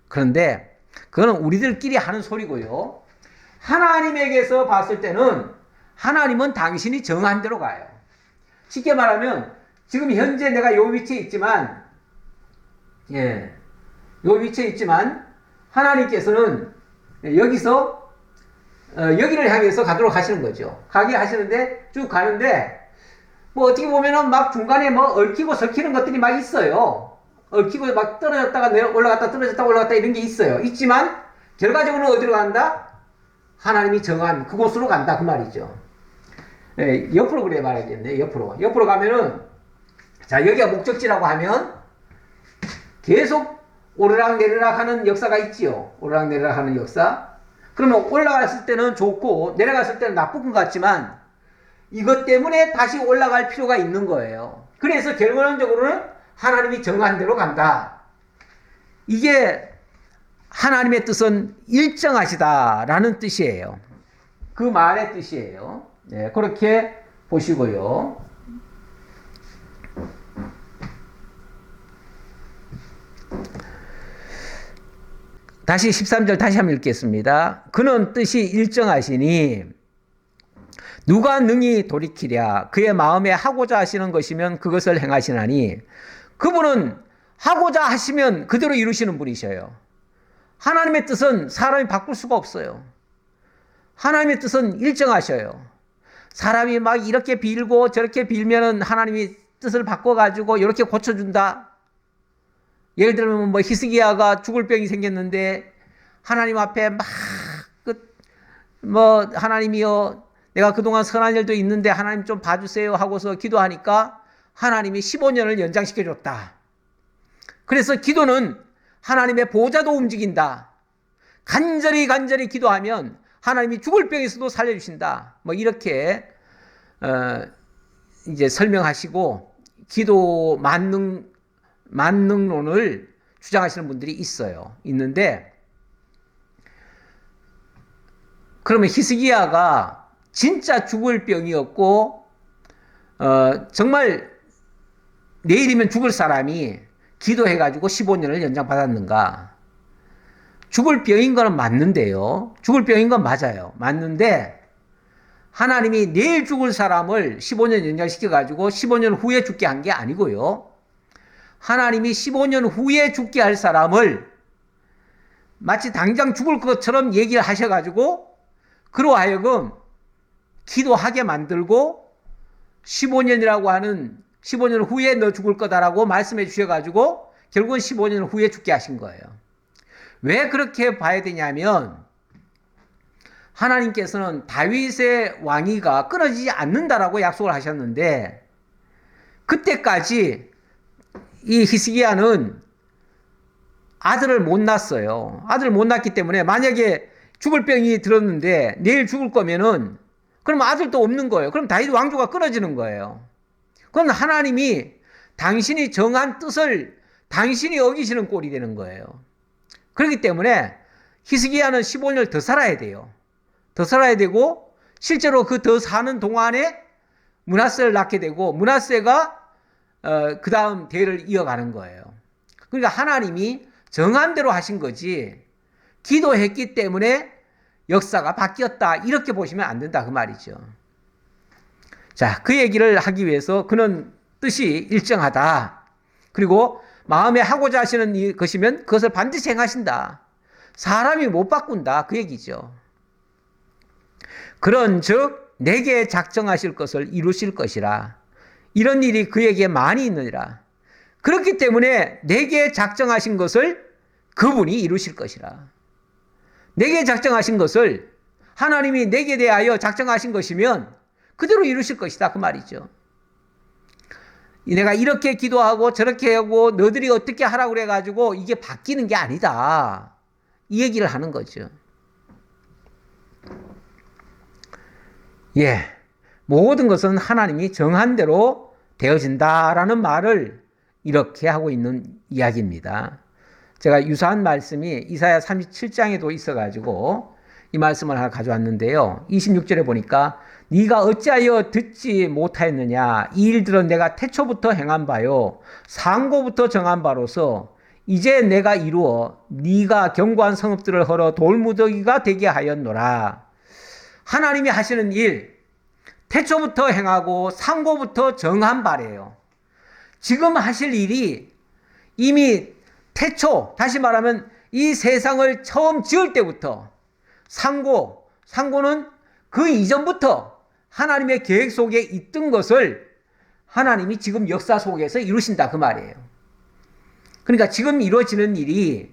그런데 그거는 우리들끼리 하는 소리고요. 하나님에게서 봤을 때는 하나님은 당신이 정한 대로 가요. 쉽게 말하면 지금 현재 내가 요 위치에 있지만, 요 위치에 있지만 하나님께서는 여기서 여기를 향해서 가도록 하시는 거죠. 가게 하시는데 쭉 가는데 뭐 어떻게 보면은 막 중간에 뭐 얽히고 설키는 것들이 막 있어요. 얽히고 막 떨어졌다가 올라갔다 떨어졌다가 올라갔다 이런 게 있어요. 있지만 결과적으로는 어디로 간다? 하나님이 정한 그곳으로 간다, 그 말이죠. 옆으로 그래 말하겠네. 옆으로 가면은, 자, 여기가 목적지라고 하면 계속 오르락내리락 하는 역사가 있지요. 오르락내리락 하는 역사. 그러면 올라갔을 때는 좋고 내려갔을 때는 나쁜 것 같지만 이것 때문에 다시 올라갈 필요가 있는 거예요. 그래서 결론적으로는 하나님이 정한 대로 간다. 이게 하나님의 뜻은 일정하시다라는 뜻이에요. 그 말의 뜻이에요. 네, 그렇게 보시고요. 다시 13절 다시 한번 읽겠습니다. 그는 뜻이 일정하시니 누가 능히 돌이키랴. 그의 마음에 하고자 하시는 것이면 그것을 행하시나니, 그분은 하고자 하시면 그대로 이루시는 분이셔요. 하나님의 뜻은 사람이 바꿀 수가 없어요. 하나님의 뜻은 일정하셔요. 사람이 막 이렇게 빌고 저렇게 빌면은 하나님이 뜻을 바꿔가지고 이렇게 고쳐준다. 예를 들면 뭐 히스기야가 죽을 병이 생겼는데 하나님 앞에 막 하나님이요, 내가 그동안 선한 일도 있는데 하나님 좀 봐주세요 하고서 기도하니까 하나님이 15년을 연장시켜줬다. 그래서 기도는 하나님의 보좌도 움직인다. 간절히 기도하면 하나님이 죽을 병에서도 살려주신다. 뭐 이렇게 이제 설명하시고 기도 만능론을 주장하시는 분들이 있는데, 그러면 히스기야가 진짜 죽을 병이었고 정말 내일이면 죽을 사람이 기도해가지고 15년을 연장받았는가? 죽을 병인 거는 맞는데요. 죽을 병인 건 맞아요. 맞는데 하나님이 내일 죽을 사람을 15년 연장시켜가지고 15년 후에 죽게 한 게 아니고요. 하나님이 15년 후에 죽게 할 사람을 마치 당장 죽을 것처럼 얘기를 하셔가지고 그로 하여금 기도하게 만들고 15년이라고 하는 15년 후에 너 죽을 거다라고 말씀해 주셔가지고 결국은 15년 후에 죽게 하신 거예요. 왜 그렇게 봐야 되냐면 하나님께서는 다윗의 왕위가 끊어지지 않는다라고 약속을 하셨는데 그때까지 이 히스기야는 아들을 못 낳았어요. 아들을 못 낳기 때문에 만약에 죽을 병이 들었는데 내일 죽을 거면은 그럼 아들도 없는 거예요. 그럼 다윗 왕조가 끊어지는 거예요. 그럼 하나님이 당신이 정한 뜻을 당신이 어기시는 꼴이 되는 거예요. 그렇기 때문에 히스기야는 15년을 더 살아야 돼요. 더 살아야 되고 실제로 그 더 사는 동안에 므낫세를 낳게 되고 므낫세가 그 다음 대를 이어가는 거예요. 그러니까 하나님이 정한 대로 하신 거지 기도했기 때문에 역사가 바뀌었다 이렇게 보시면 안 된다 그 말이죠. 자, 그 얘기를 하기 위해서 그는 뜻이 일정하다. 그리고 마음에 하고자 하시는 것이면 그것을 반드시 행하신다. 사람이 못 바꾼다 그 얘기죠. 그런즉 내게 작정하실 것을 이루실 것이라. 이런 일이 그에게 많이 있느니라. 그렇기 때문에 내게 작정하신 것을 그분이 이루실 것이라. 내게 작정하신 것을 하나님이 내게 대하여 작정하신 것이면 그대로 이루실 것이다 그 말이죠. 내가 이렇게 기도하고 저렇게 하고 너들이 어떻게 하라고 그래가지고 이게 바뀌는 게 아니다. 이 얘기를 하는 거죠. 예, 모든 것은 하나님이 정한 대로 되어진다라는 말을 이렇게 하고 있는 이야기입니다. 제가 유사한 말씀이 이사야 37장에도 있어가지고 이 말씀을 하나 가져왔는데요. 26절에 보니까 네가 어찌하여 듣지 못하였느냐. 이 일들은 내가 태초부터 행한 바요 상고부터 정한 바로서 이제 내가 이루어 네가 견고한 성읍들을 헐어 돌무더기가 되게 하였노라. 하나님이 하시는 일 태초부터 행하고 상고부터 정한 바래요. 지금 하실 일이 이미 태초, 다시 말하면 이 세상을 처음 지을 때부터 상고는 그 이전부터 하나님의 계획 속에 있던 것을 하나님이 지금 역사 속에서 이루신다 그 말이에요. 그러니까 지금 이루어지는 일이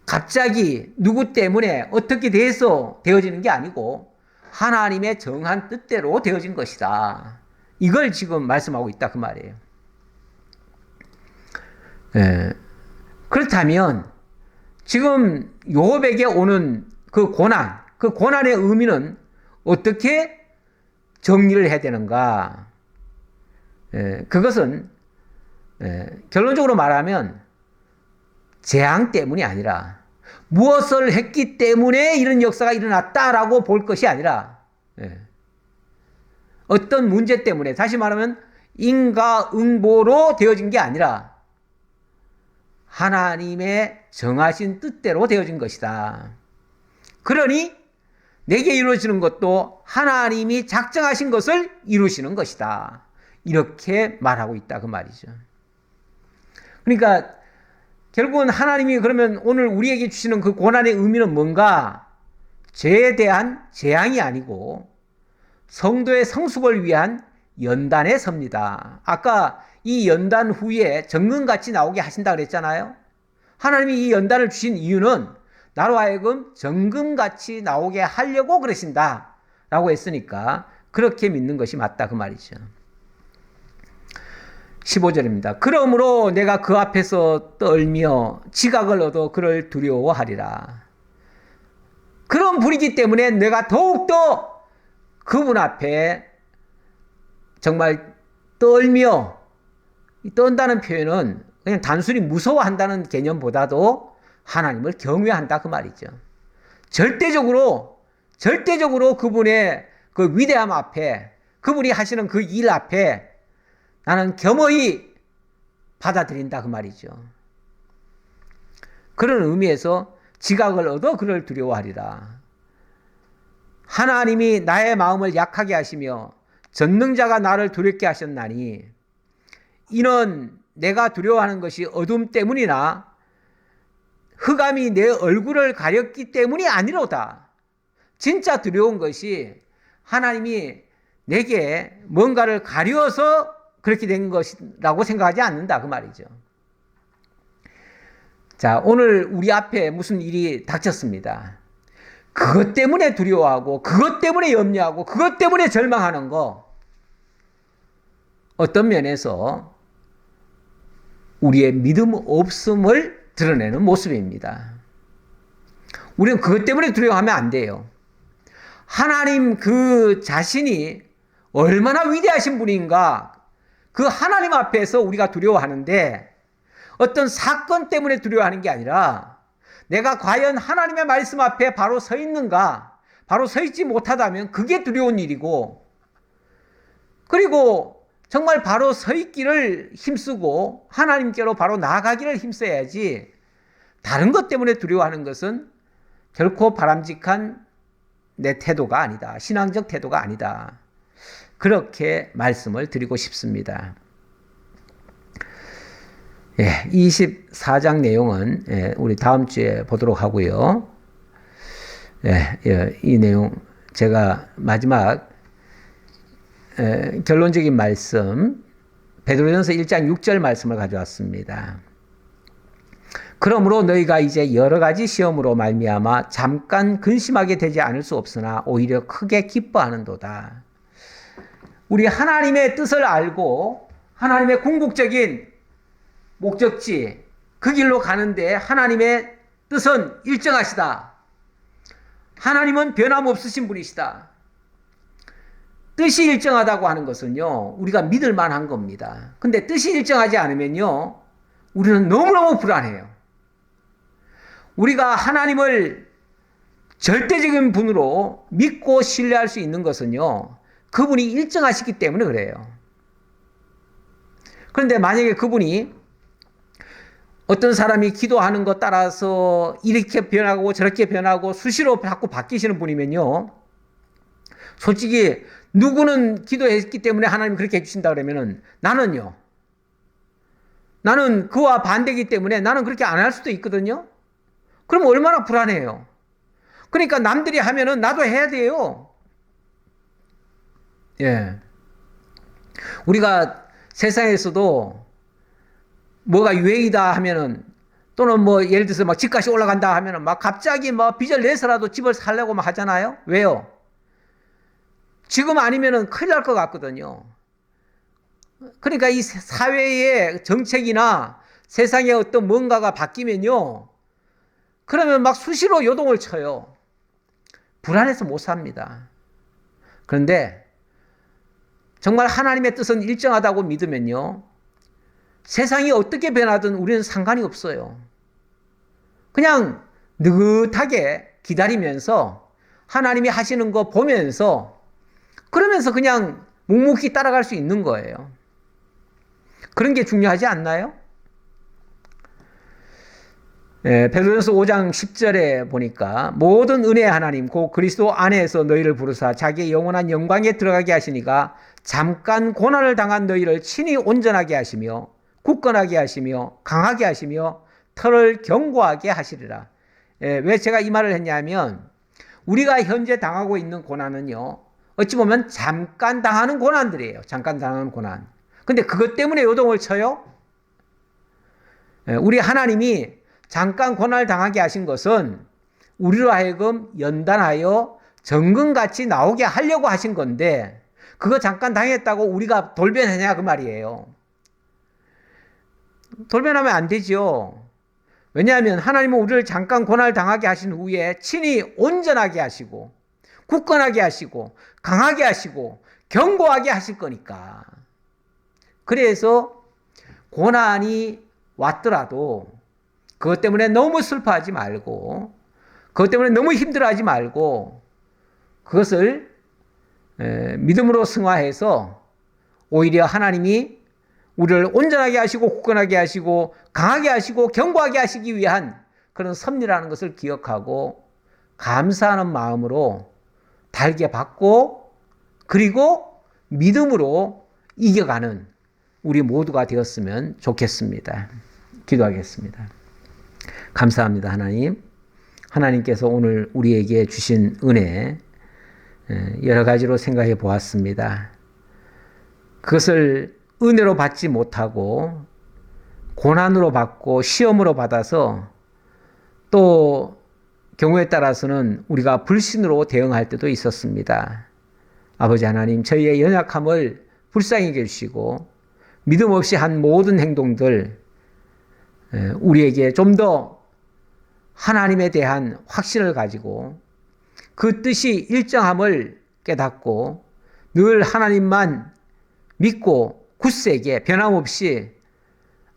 갑자기 누구 때문에 어떻게 돼서 되어지는 게 아니고 하나님의 정한 뜻대로 되어진 것이다. 이걸 지금 말씀하고 있다 그 말이에요. 예. 그렇다면 지금 욥에게 오는 그 고난의 의미는 어떻게 정리를 해야 되는가? 그것은 결론적으로 말하면 재앙 때문이 아니라 무엇을 했기 때문에 이런 역사가 일어났다라고 볼 것이 아니라 어떤 문제 때문에, 다시 말하면 인과응보로 되어진 게 아니라 하나님의 정하신 뜻대로 되어진 것이다. 그러니 내게 이루어지는 것도 하나님이 작정하신 것을 이루시는 것이다. 이렇게 말하고 있다 그 말이죠. 그러니까 결국은 하나님이 그러면 오늘 우리에게 주시는 그 고난의 의미는 뭔가? 죄에 대한 재앙이 아니고 성도의 성숙을 위한 연단의 섭니다. 아까 이 연단 후에 정금같이 나오게 하신다 그랬잖아요. 하나님이 이 연단을 주신 이유는 나로 하여금 정금같이 나오게 하려고 그러신다 라고 했으니까 그렇게 믿는 것이 맞다 그 말이죠. 15절입니다. 그러므로 내가 그 앞에서 떨며 지각을 얻어 그를 두려워하리라. 그런 분이기 때문에 내가 더욱더 그분 앞에 정말 떨며, 떤다는 표현은 그냥 단순히 무서워한다는 개념보다도 하나님을 경외한다 그 말이죠. 절대적으로 그분의 그 위대함 앞에, 그분이 하시는 그 일 앞에 나는 겸허히 받아들인다 그 말이죠. 그런 의미에서 지각을 얻어 그를 두려워하리라. 하나님이 나의 마음을 약하게 하시며 전능자가 나를 두렵게 하셨나니 이는 내가 두려워하는 것이 어둠 때문이나 흑암이 내 얼굴을 가렸기 때문이 아니로다. 진짜 두려운 것이 하나님이 내게 뭔가를 가려서 그렇게 된 것이라고 생각하지 않는다 그 말이죠. 자, 오늘 우리 앞에 무슨 일이 닥쳤습니다. 그것 때문에 두려워하고 그것 때문에 염려하고 그것 때문에 절망하는 거, 어떤 면에서 우리의 믿음 없음을 드러내는 모습입니다. 우리는 그것 때문에 두려워하면 안 돼요. 하나님 그 자신이 얼마나 위대하신 분인가, 그 하나님 앞에서 우리가 두려워하는데 어떤 사건 때문에 두려워하는 게 아니라 내가 과연 하나님의 말씀 앞에 바로 서 있는가, 바로 서 있지 못하다면 그게 두려운 일이고, 그리고 정말 바로 서 있기를 힘쓰고 하나님께로 바로 나아가기를 힘써야지, 다른 것 때문에 두려워하는 것은 결코 바람직한 내 태도가 아니다. 신앙적 태도가 아니다. 그렇게 말씀을 드리고 싶습니다. 24장 내용은 우리 다음 주에 보도록 하고요. 이 내용 제가 마지막 결론적인 말씀 베드로전서 1장 6절 말씀을 가져왔습니다. 그러므로 너희가 이제 여러 가지 시험으로 말미암아 잠깐 근심하게 되지 않을 수 없으나 오히려 크게 기뻐하는도다. 우리 하나님의 뜻을 알고 하나님의 궁극적인 목적지, 그 길로 가는데 하나님의 뜻은 일정하시다. 하나님은 변함없으신 분이시다. 뜻이 일정하다고 하는 것은요, 우리가 믿을 만한 겁니다. 근데 뜻이 일정하지 않으면요, 우리는 너무너무 불안해요. 우리가 하나님을 절대적인 분으로 믿고 신뢰할 수 있는 것은요, 그분이 일정하시기 때문에 그래요. 그런데 만약에 그분이 어떤 사람이 기도하는 것 따라서 이렇게 변하고 저렇게 변하고 수시로 자꾸 바뀌시는 분이면요, 솔직히 누구는 기도했기 때문에 하나님 그렇게 해주신다 그러면은 나는요, 나는 그와 반대이기 때문에 나는 그렇게 안 할 수도 있거든요. 그럼 얼마나 불안해요. 그러니까 남들이 하면은 나도 해야 돼요. 우리가 세상에서도 뭐가 유행이다 하면은, 또는 뭐 예를 들어서 막 집값이 올라간다 하면은 막 갑자기 뭐 빚을 내서라도 집을 살려고 막 하잖아요. 왜요? 지금 아니면은 큰일 날 것 같거든요. 그러니까 이 사회의 정책이나 세상에 어떤 뭔가가 바뀌면요, 그러면 막 수시로 요동을 쳐요. 불안해서 못 삽니다. 그런데 정말 하나님의 뜻은 일정하다고 믿으면요, 세상이 어떻게 변하든 우리는 상관이 없어요. 그냥 느긋하게 기다리면서 하나님이 하시는 거 보면서, 그러면서 그냥 묵묵히 따라갈 수 있는 거예요. 그런 게 중요하지 않나요? 베드로전서 5장 10절에 보니까 모든 은혜의 하나님 곧 그리스도 안에서 너희를 부르사 자기의 영원한 영광에 들어가게 하시니가 잠깐 고난을 당한 너희를 친히 온전하게 하시며 굳건하게 하시며 강하게 하시며 털을 견고하게 하시리라. 왜 제가 이 말을 했냐면, 우리가 현재 당하고 있는 고난은요, 어찌 보면 잠깐 당하는 고난들이에요. 잠깐 당하는 고난. 근데 그것 때문에 요동을 쳐요? 우리 하나님이 잠깐 고난을 당하게 하신 것은 우리로 하여금 연단하여 정금같이 나오게 하려고 하신 건데, 그거 잠깐 당했다고 우리가 돌변하냐 그 말이에요. 돌변하면 안 되죠. 왜냐하면 하나님은 우리를 잠깐 고난을 당하게 하신 후에 친히 온전하게 하시고 굳건하게 하시고 강하게 하시고 견고하게 하실 거니까. 그래서 고난이 왔더라도 그것 때문에 너무 슬퍼하지 말고, 그것 때문에 너무 힘들어하지 말고, 그것을 믿음으로 승화해서 오히려 하나님이 우리를 온전하게 하시고 굳건하게 하시고 강하게 하시고 견고하게 하시기 위한 그런 섭리라는 것을 기억하고 감사하는 마음으로 달게 받고, 그리고 믿음으로 이겨가는 우리 모두가 되었으면 좋겠습니다. 기도하겠습니다. 감사합니다, 하나님. 하나님께서 오늘 우리에게 주신 은혜 여러 가지로 생각해 보았습니다. 그것을 은혜로 받지 못하고 고난으로 받고 시험으로 받아서 또 경우에 따라서는 우리가 불신으로 대응할 때도 있었습니다. 아버지 하나님, 저희의 연약함을 불쌍히 여겨주시고 믿음 없이 한 모든 행동들 우리에게 좀 더 하나님에 대한 확신을 가지고 그 뜻이 일정함을 깨닫고 늘 하나님만 믿고 굳세게 변함없이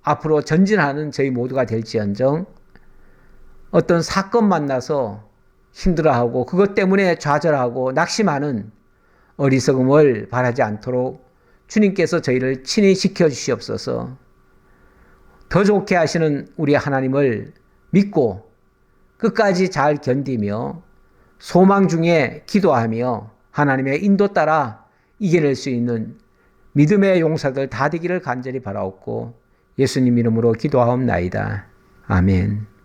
앞으로 전진하는 저희 모두가 될지언정 어떤 사건 만나서 힘들어하고 그것 때문에 좌절하고 낙심하는 어리석음을 바라지 않도록 주님께서 저희를 친히 지켜주시옵소서. 더 좋게 하시는 우리 하나님을 믿고 끝까지 잘 견디며 소망 중에 기도하며 하나님의 인도 따라 이겨낼 수 있는 믿음의 용사들 다 되기를 간절히 바라옵고 예수님 이름으로 기도하옵나이다. 아멘.